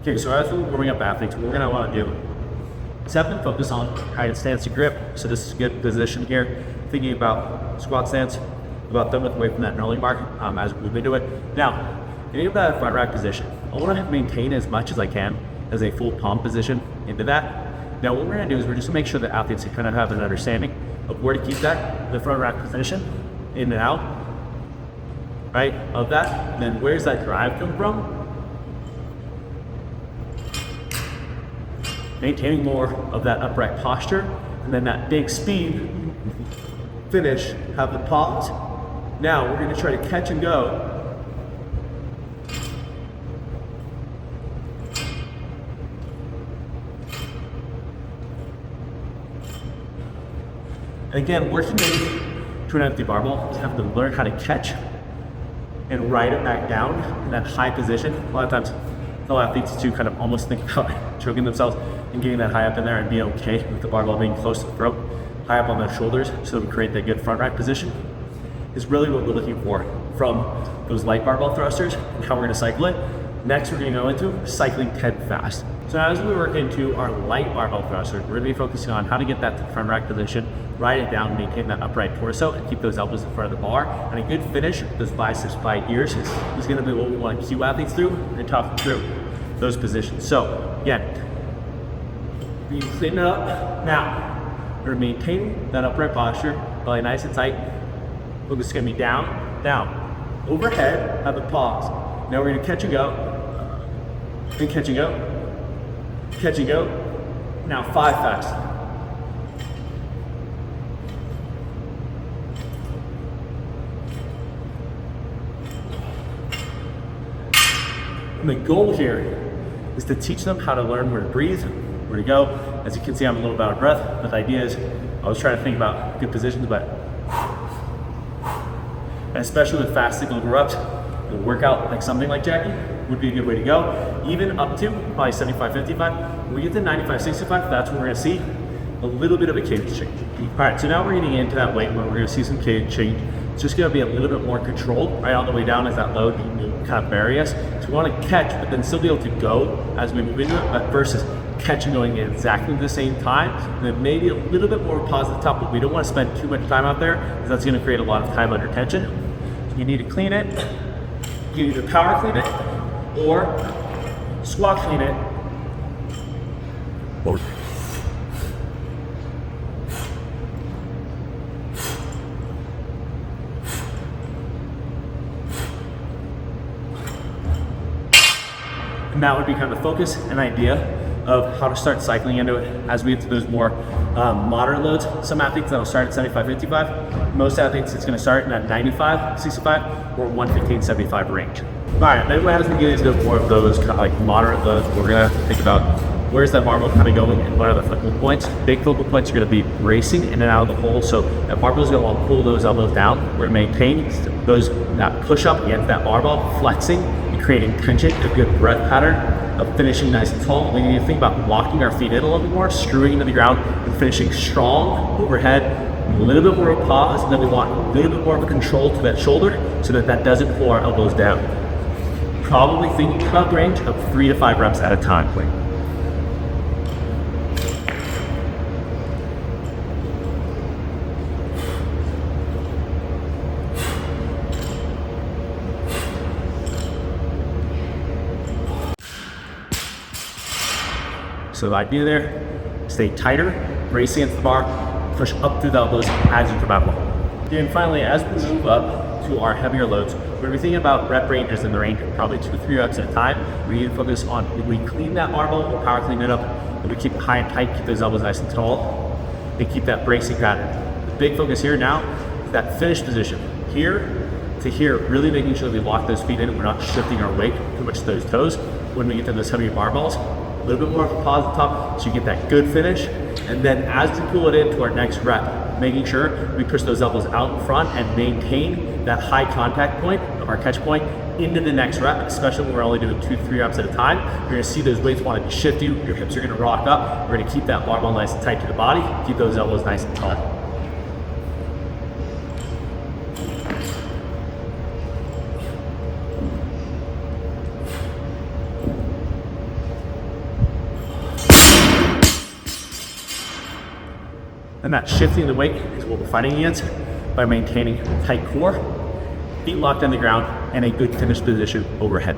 Okay, so as we're warming up athletes, what we're gonna wanna do is have them focus on height stance to grip. So this is a good position here. Thinking about squat stance, about thumb away from that knurling mark as we move into it. Now, getting up that front rack position, I wanna maintain as much as I can as a full palm position into that. Now what we're gonna do is we're just gonna make sure that athletes kind of have an understanding of where to keep that, the front rack position, in and out, right, of that. And then where's that drive come from? Maintaining more of that upright posture, and then that big speed finish, have the pause. Now we're gonna try to catch and go. And again, working to an empty barbell is have to learn how to catch and ride it back down in that high position. A lot of times, tell athletes to kind of almost think about choking themselves and getting that high up in there and being okay with the barbell being close to the throat, high up on their shoulders, so that we create that good front rack position, is really what we're looking for from those light barbell thrusters and how we're gonna cycle it. Next, we're gonna go into cycling 10 fast. So as we work into our light barbell thruster, we're gonna be focusing on how to get that front rack position, ride it down, maintain that upright torso, and keep those elbows in front of the bar. And a good finish, those biceps by ears, is gonna be what we wanna cue athletes through and talk them through those positions. So again, be cleaning it up. Now, we're maintaining that upright posture, belly nice and tight. Focus is gonna be down, down, overhead, have a pause. Now we're gonna catch and go, and catch and go, catch and go. Now 5 fast. And the goal here is to teach them how to learn where to breathe, where to go. As you can see, I'm a little out of breath, but the idea is I was trying to think about good positions, but and especially with fast cycle interrupts, a workout like something like Jackie would be a good way to go. Even up to probably 75, 55. When we get to 95, 65, that's when we're gonna see a little bit of a cadence change. All right, so now we're getting into that weight where we're gonna see some cadence change. It's just gonna be a little bit more controlled, right on the way down as that load kind of bury us. So we wanna catch, but then still be able to go as we move into it, but versus catching going at exactly the same time, and then maybe a little bit more pause at the top, but we don't wanna spend too much time out there, because that's gonna create a lot of time under tension. So you need to clean it. You either power clean it, or squat clean it. And that would be kind of the focus and idea of how to start cycling into it as we get to those more moderate loads. Some athletes that'll start at 75, 55. Most athletes, it's gonna start in that 95, 65, or 115, 75 range. All right, then as we get into more of those kind of like moderate loads, we're gonna think about where's that barbell kind of going and what are the focal points. Big focal points are gonna be racing in and out of the hole. So that barbell's gonna want to pull those elbows down. We're gonna maintain that push up against that barbell, flexing and creating tension, a good breath pattern of finishing nice and tall. We need to think about locking our feet in a little bit more, screwing into the ground, and finishing strong overhead, a little bit more of a pause, and then we want a little bit more of a control to that shoulder so that that doesn't pull our elbows down. Probably thinking about range of 3 to 5 reps at a time. So the idea there, stay tighter, brace against the bar, push up through the elbows as you come out of the hole. And finally, as we move up to our heavier loads, we're gonna be thinking about rep ranges in the range of probably 2 to 3 reps at a time. We need to focus on, we clean that barbell, we'll power clean it up, and we keep it high and tight, keep those elbows nice and tall, and keep that bracing pattern. The big focus here now is that finish position. Here to here, really making sure that we lock those feet in and we're not shifting our weight too much to those toes when we get to those heavier barbells. A little bit more of a pause at the top so you get that good finish. And then as we pull it into our next rep, making sure we push those elbows out in front and maintain that high contact point of our catch point into the next rep, especially when we're only doing 2 to 3 reps at a time. You're gonna see those weights want to shift you, your hips are gonna rock up. We're gonna keep that barbell nice and tight to the body, keep those elbows nice and tall. And that shifting the weight is what we're fighting against by maintaining a tight core, feet locked on the ground, and a good finish position overhead.